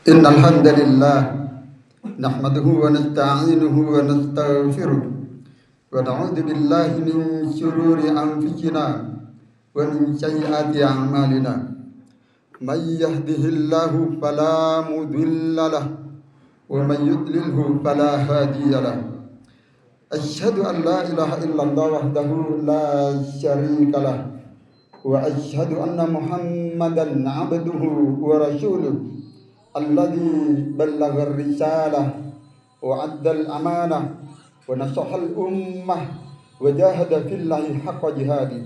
Innal hamdalillah nahmaduhu wa nasta'inuhu wa nastaghfiruh wa na'udzu billahi min shururi anfusina wa min sayyiati a'malina. May yahdihillahu fala mudilla lahu wa may yudlilhu fala hadiya lahu. Asyhadu an la ilaha illallah wahdahu la syarika lahu wa asyhadu anna Muhammadan 'abduhu wa rasuluh alladzi ballagha ar-risalah wa 'addal amanah wa nasaha al-ummah wa jahada fillahi haqqa jihadi.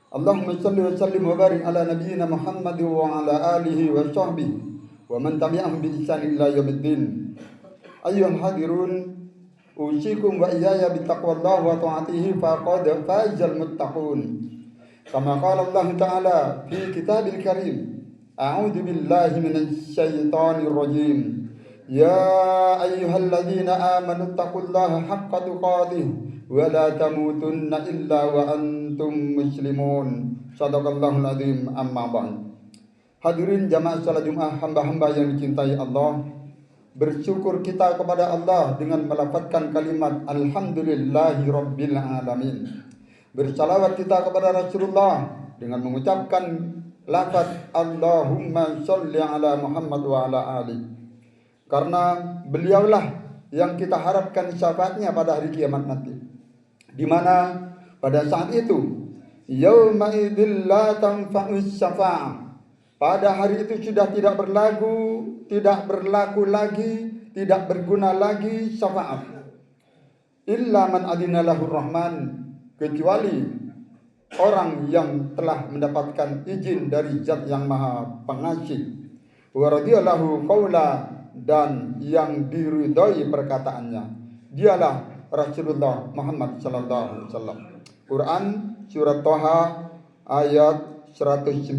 Allahumma shalli wa sallim wa barik ala nabiyyina Muhammad wa ala alihi wa sahbihi wa man tabi'ahum bi ihsan ila yaumiddin. Ayyuhal hadirun, usikum wa iyaya bi taqwallah wa ta'atihi faqad fazal muttaqun. Kama qala Allah Ta'ala fi kitabil karim, a'udzu billahi minasy syaithanir rajim. Ya ayyuhalladzina amanu taqullaha haqqa tuqatih wa la tamutunna illa wa antum muslimun. Shadaqallahul azim. Amma ba'd. Hadirin jamaah salat Jumat, hamba-hamba yang dicintai Allah, bersyukur kita kepada Allah dengan melafazkan kalimat alhamdulillahi rabbil alamin. Bersalawat kita kepada Rasulullah dengan mengucapkan lafaz Allahumma sholli ala Muhammad wa ala ali. Karena beliaulah yang kita harapkan syafaatnya pada hari kiamat nanti, di mana pada saat itu yauma idzil la tanfa'us syafa'ah, pada hari itu sudah tidak berlaku lagi, tidak berguna lagi syafaat. Illa man adina lahur rahman, kecuali orang yang telah mendapatkan izin dari Zat yang Maha Pengasih. Wa radiyallahu qaula, dan yang diridhai perkataannya, dialah Rasulullah Muhammad sallallahu alaihi wasallam. Quran surat Thaha ayat 109.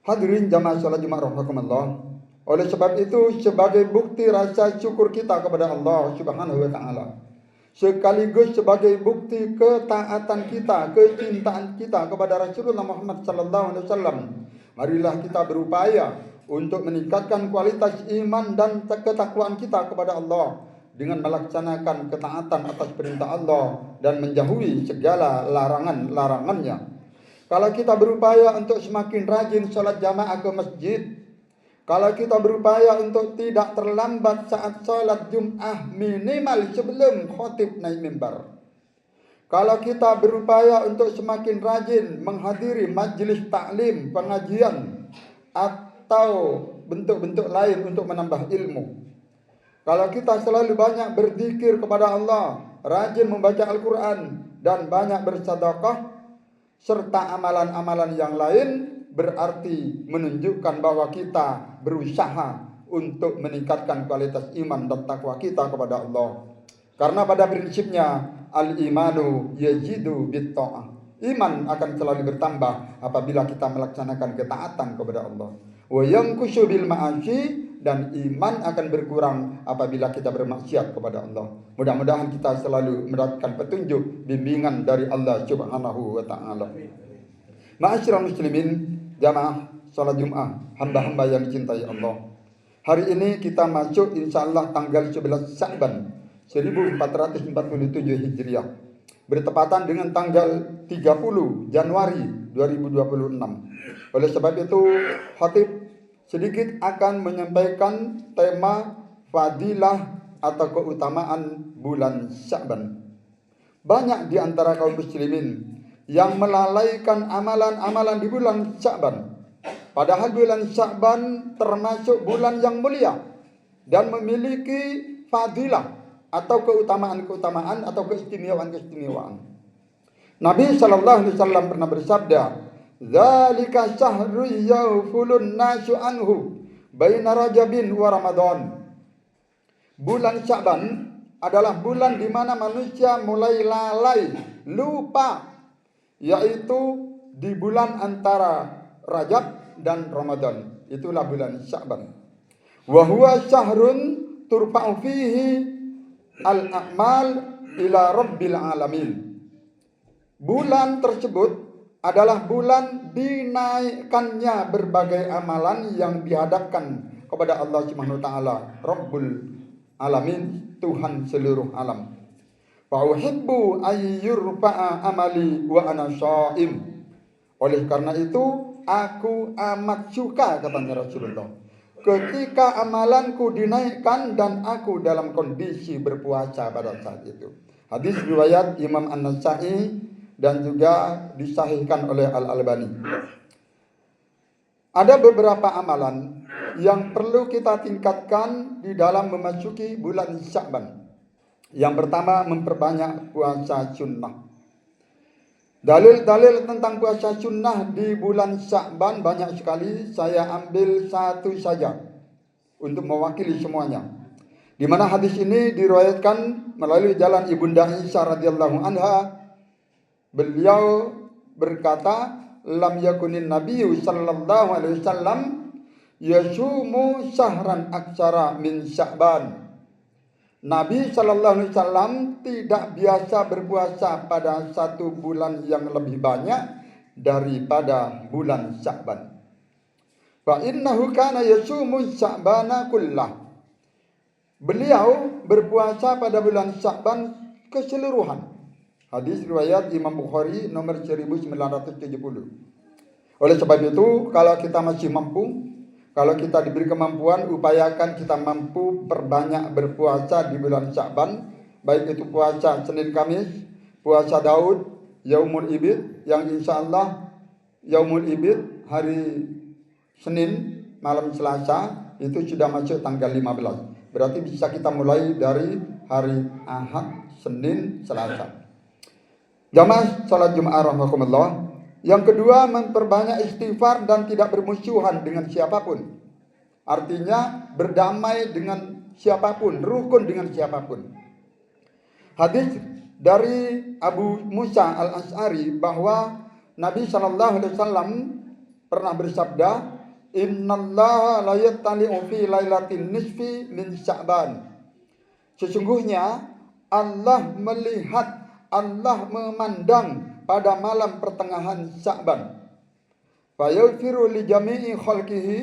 Hadirin jamaah salat Jumat rahimakumullah. Oleh sebab itu, sebagai bukti rasa syukur kita kepada Allah Subhanahu wa taala, sekaligus sebagai bukti ketaatan kita, kecintaan kita kepada Rasulullah Muhammad sallallahu alaihi wasallam, marilah kita berupaya untuk meningkatkan kualitas iman dan ketakwaan kita kepada Allah dengan melaksanakan ketaatan atas perintah Allah dan menjauhi segala larangan-larangannya. Kalau kita berupaya untuk semakin rajin sholat jamaah ke masjid, kalau kita berupaya untuk tidak terlambat saat sholat Jum'ah minimal sebelum khatib naik mimbar, kalau kita berupaya untuk semakin rajin menghadiri majlis taklim, pengajian, atau bentuk-bentuk lain untuk menambah ilmu, kalau kita selalu banyak berzikir kepada Allah, rajin membaca Al-Quran, dan banyak bersedekah, serta amalan-amalan yang lain, berarti menunjukkan bahwa kita berusaha untuk meningkatkan kualitas iman dan takwa kita kepada Allah. Karena pada prinsipnya al-imanu yajidu bit-ta'ah. Iman akan selalu bertambah apabila kita melaksanakan ketaatan kepada Allah. Wa yanqusu bil ma'asi, dan iman akan berkurang apabila kita bermaksiat kepada Allah. Mudah-mudahan kita selalu mendapatkan petunjuk, bimbingan dari Allah Subhanahu wa taala. Ma'asyiral muslimin, jamaah salat Jumat, hamba-hamba yang dicintai Allah. Hari ini kita masuk insyaallah tanggal 11 Sya'ban 1447 Hijriah, bertepatan dengan tanggal 30 Januari 2026. Oleh sebab itu, khatib sedikit akan menyampaikan tema fadilah atau keutamaan bulan Sya'ban. Banyak di antara kaum muslimin yang melalaikan amalan-amalan di bulan Sya'ban. Padahal bulan Sya'ban termasuk bulan yang mulia dan memiliki fadilah atau keutamaan-keutamaan atau keistimewaan-keistimewaan. Nabi sallallahu alaihi wasallam pernah bersabda, "Dzalika syahrul yaghfulun nasu anhu baina Rajabin wa Ramadan." Bulan Sya'ban adalah bulan di mana manusia mulai lalai, lupa, yaitu di bulan antara Rajab dan Ramadan. Itulah bulan Sya'ban. Wa huwa syahrun turfa'u fihi al-a'mal ila rabbil alamin. Bulan tersebut adalah bulan dinaikkannya berbagai amalan yang dihadapkan kepada Allah Subhanahu wa taala, Rabbul Alamin, Tuhan seluruh alam. Fa uhibbu ayyurfa'a amali wa ana shaim. Oleh karena itu, aku amat suka, katanya Rasulullah, ketika amalanku dinaikkan dan aku dalam kondisi berpuasa pada saat itu. Hadis riwayat Imam An-Nasa'i dan juga disahihkan oleh Al-Albani. Ada beberapa amalan yang perlu kita tingkatkan di dalam memasuki bulan Sya'ban. Yang pertama, memperbanyak puasa sunnah. Dalil-dalil tentang puasa sunnah di bulan Sya'ban banyak sekali. Saya ambil satu saja untuk mewakili semuanya. Di mana hadis ini diriwayatkan melalui jalan Ibunda Aisyah radhiyallahu anha. Beliau berkata, lam yakunin nabiyyu sallallahu alaihi wasallam yasumu syahran aksara min Sya'ban. Nabi sallallahu alaihi wasallam tidak biasa berpuasa pada satu bulan yang lebih banyak daripada bulan Sya'ban. Fa innahu kana yasumu Sya'bana kullah. Beliau berpuasa pada bulan Sya'ban keseluruhan. Hadis riwayat Imam Bukhari nomor 1970. Oleh sebab itu, kalau kita masih mampu, kalau kita diberi kemampuan, upayakan kita mampu perbanyak berpuasa di bulan Sya'ban. Baik itu puasa Senin Kamis, puasa Daud, Yaumul Ibid, yang insya Allah Yaumul Ibid hari Senin, malam Selasa, itu sudah masuk tanggal 15. Berarti bisa kita mulai dari hari Ahad, Senin, Selasa. Jamaah salat Jumat rahimakumullah. Yang kedua, memperbanyak istighfar dan tidak bermusuhan dengan siapapun. Artinya berdamai dengan siapapun, rukun dengan siapapun. Hadis dari Abu Musa al-Ash'ari bahwa Nabi SAW pernah bersabda, innallaha la yattali'u fi lailatin nisfi min Sya'ban. Sesungguhnya Allah melihat, Allah memandang pada malam pertengahan Sya'ban. Fayaghfiru li jami'i khalqihi,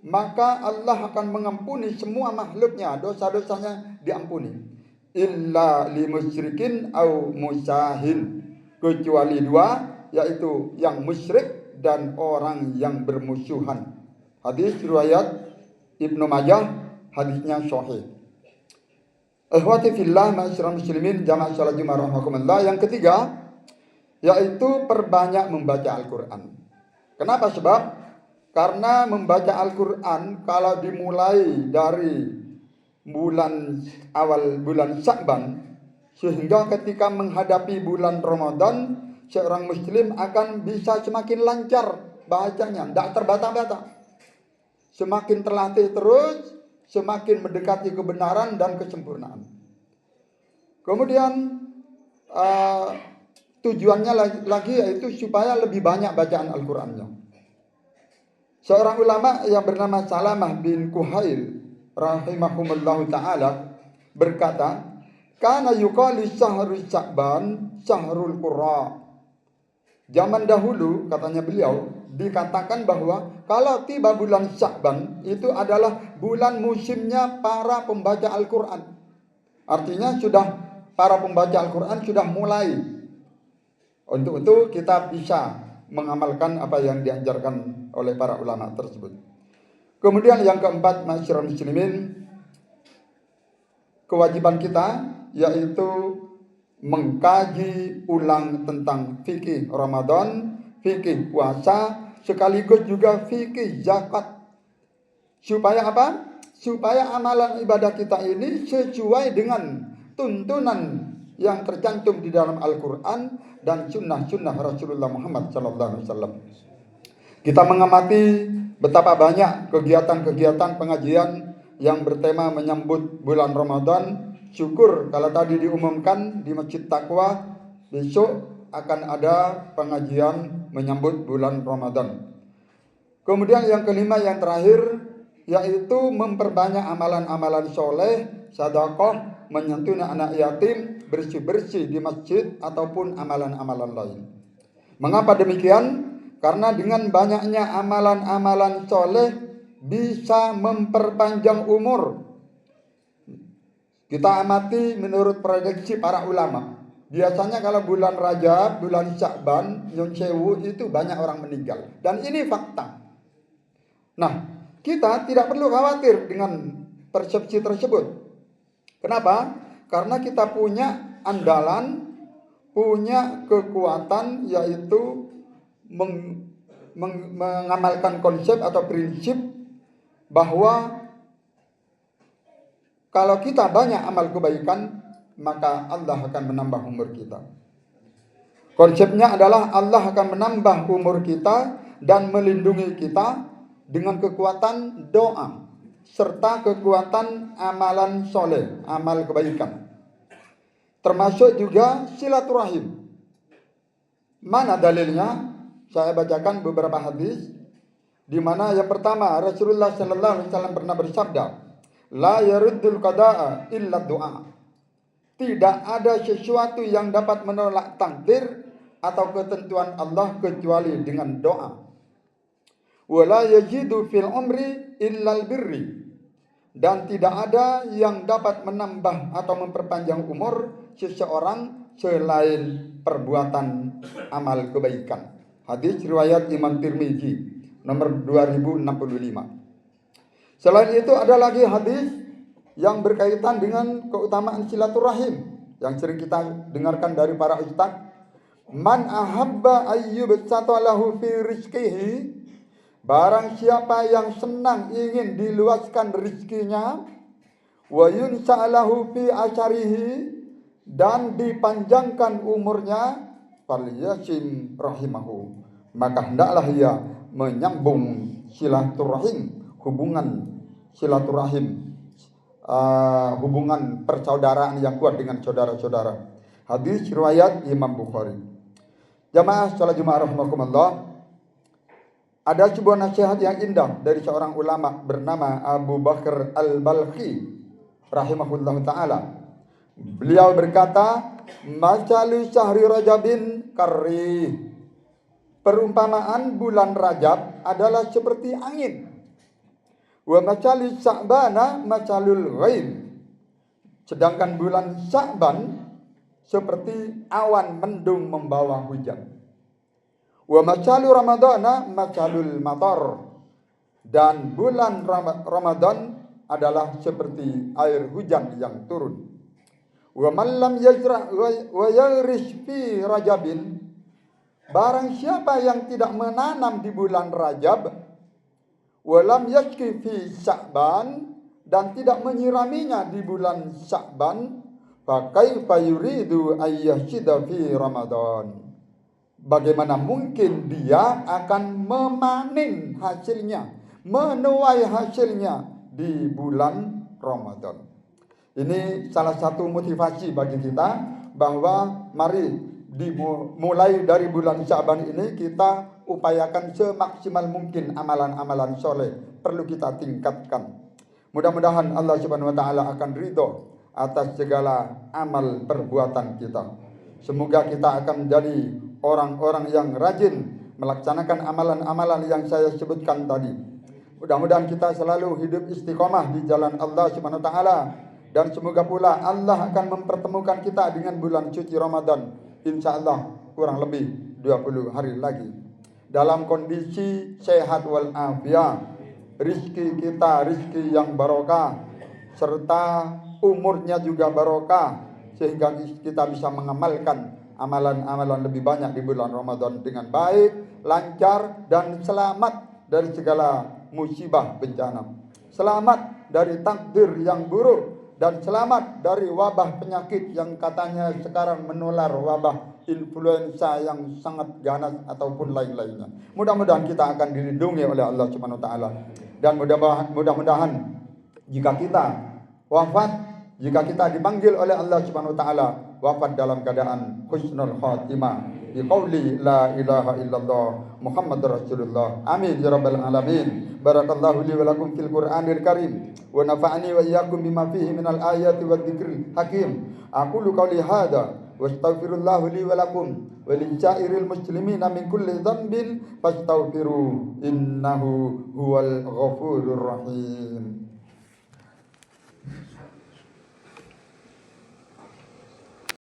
maka Allah akan mengampuni semua makhluknya, dosa-dosanya diampuni. Illa li musyrikin au musahin, kecuali dua, yaitu yang musyrik dan orang yang bermusuhan. Hadis riwayat Ibnu Majah, hadisnya sahih. Ikhwati fillah, ma'asyiral muslimin, jamaah salat Jumat rahimakumullah. Yang ketiga, yaitu perbanyak membaca Al-Quran. Kenapa? Sebab karena membaca Al-Quran kalau dimulai dari awal bulan Sya'ban, sehingga ketika menghadapi bulan Ramadan, seorang muslim akan bisa semakin lancar bacanya, tidak terbata-bata. Semakin terlatih terus, semakin mendekati kebenaran dan kesempurnaan. Kemudian tujuannya lagi yaitu supaya lebih banyak bacaan Al-Qurannya. Seorang ulama yang bernama Salamah bin Kuhail rahimahumullahu ta'ala berkata, kana yuqali syahrul Sya'ban syahrul Qurra. Zaman dahulu, katanya beliau, dikatakan bahwa kalau tiba bulan Sya'ban itu adalah bulan musimnya para pembaca Al-Quran. Artinya para pembaca Al-Quran sudah mulai. Untuk itu kita bisa mengamalkan apa yang diajarkan oleh para ulama tersebut. Kemudian yang keempat, ma'asyiral muslimin, kewajiban kita yaitu mengkaji ulang tentang fikih Ramadan, fikih puasa, sekaligus juga fikih zakat. Supaya apa? Supaya amalan ibadah kita ini sesuai dengan tuntunan yang tercantum di dalam Al-Quran dan sunnah-sunnah Rasulullah Muhammad SAW. Kita mengamati betapa banyak kegiatan-kegiatan pengajian yang bertema menyambut bulan Ramadan. Syukur kalau tadi diumumkan di Masjid Taqwa besok akan ada pengajian menyambut bulan Ramadan. Kemudian yang kelima, yang terakhir, yaitu memperbanyak amalan-amalan soleh, sedekah, menyantuni anak yatim, bersih-bersih di masjid, ataupun amalan-amalan lain. Mengapa demikian? Karena dengan banyaknya amalan-amalan soleh bisa memperpanjang umur. Kita amati menurut prediksi para ulama. Biasanya kalau bulan Rajab, bulan Sya'ban, Nyun Sewu itu banyak orang meninggal. Dan ini fakta. Nah, kita tidak perlu khawatir dengan persepsi tersebut. Kenapa? Karena kita punya andalan, punya kekuatan, yaitu mengamalkan konsep atau prinsip bahwa kalau kita banyak amal kebaikan, maka Allah akan menambah umur kita. Konsepnya adalah Allah akan menambah umur kita dan melindungi kita dengan kekuatan doa serta kekuatan amalan soleh, amal kebaikan. Termasuk juga silaturahim. Mana dalilnya? Saya bacakan beberapa hadis di mana yang pertama Rasulullah sallallahu alaihi wasallam pernah bersabda, "La yaruddul qada'a illa du'a." Tidak ada sesuatu yang dapat menolak takdir atau ketentuan Allah kecuali dengan doa. Wala yajidu fil umri illal birri. Dan tidak ada yang dapat menambah atau memperpanjang umur seseorang selain perbuatan amal kebaikan. Hadis riwayat Imam Tirmizi nomor 2065. Selain itu ada lagi hadis yang berkaitan dengan keutamaan silaturahim yang sering kita dengarkan dari para ustaz. Man ahabba ayyubsata lahu fi rizqihi, barang siapa yang senang ingin diluaskan rizkinya, wa yunsa'alahu fi asyarihi, dan dipanjangkan umurnya, falyasim rahimahu, maka hendaklah ia menyambung silaturahim, hubungan silaturahim, hubungan persaudaraan yang kuat dengan saudara-saudara. Hadis riwayat Imam Bukhari. Jamaah salat Jumat rahimakumullah. Ada sebuah nasihat yang indah dari seorang ulama bernama Abu Bakar Al-Balkhi rahimahullah ta'ala. Beliau berkata, "Masalu syahri Rajabin karrih." Perumpamaan bulan Rajab adalah seperti angin. Wa masalu Sya'bana masalul ghaib. Sedangkan bulan Sya'ban seperti awan mendung membawa hujan. Wa masalu Ramadana masalul matar. Dan bulan Ramadan adalah seperti air hujan yang turun. Wa man lam yazra' wa yarish fi Rajabin, barang siapa yang tidak menanam di bulan Rajab, walam yashki fi Sya'ban, dan tidak menyiraminya di bulan Sya'ban, fa kaifa yuridu ayyashida fi Ramadan. Bagaimana mungkin dia akan memanen hasilnya, menuai hasilnya di bulan Ramadan. Ini salah satu motivasi bagi kita bahwa mari dimulai dari bulan Sya'ban ini kita upayakan semaksimal mungkin amalan-amalan soleh perlu kita tingkatkan. Mudah-mudahan Allah Subhanahu wa taala akan ridho atas segala amal perbuatan kita. Semoga kita akan menjadi orang-orang yang rajin melaksanakan amalan-amalan yang saya sebutkan tadi. Mudah-mudahan kita selalu hidup istiqomah di jalan Allah Subhanahu wa taala, dan semoga pula Allah akan mempertemukan kita dengan bulan suci Ramadan, insyaallah kurang lebih 20 hari lagi, dalam kondisi sehat wal afiat, rizki kita rizki yang barokah, serta umurnya juga barokah, sehingga kita bisa mengamalkan amalan-amalan lebih banyak di bulan Ramadan dengan baik, lancar, dan selamat dari segala musibah bencana, selamat dari takdir yang buruk, dan selamat dari wabah penyakit yang katanya sekarang menular, wabah influenza yang sangat ganas ataupun lain-lainnya. Mudah-mudahan kita akan dilindungi oleh Allah Subhanahu wa taala, dan mudah-mudahan jika kita wafat, jika kita dipanggil oleh Allah Subhanahu wa taala, wafat dalam keadaan husnul khatimah bi qauli la ilaha illallah Muhammadur Rasulullah. Amin ya rabbal alamin. Barakallahu li wa lakum fil Qur'anil Karim wa nafa'ani wa iyyakum bima fihi minal ayati wadh dzikril hakim. Aqulu qawli hadza wastaghfirullahu li wa lakum wa lisairil muslimina min kulli dhanbin fastaghfiru innahu huwal ghafurur rahim.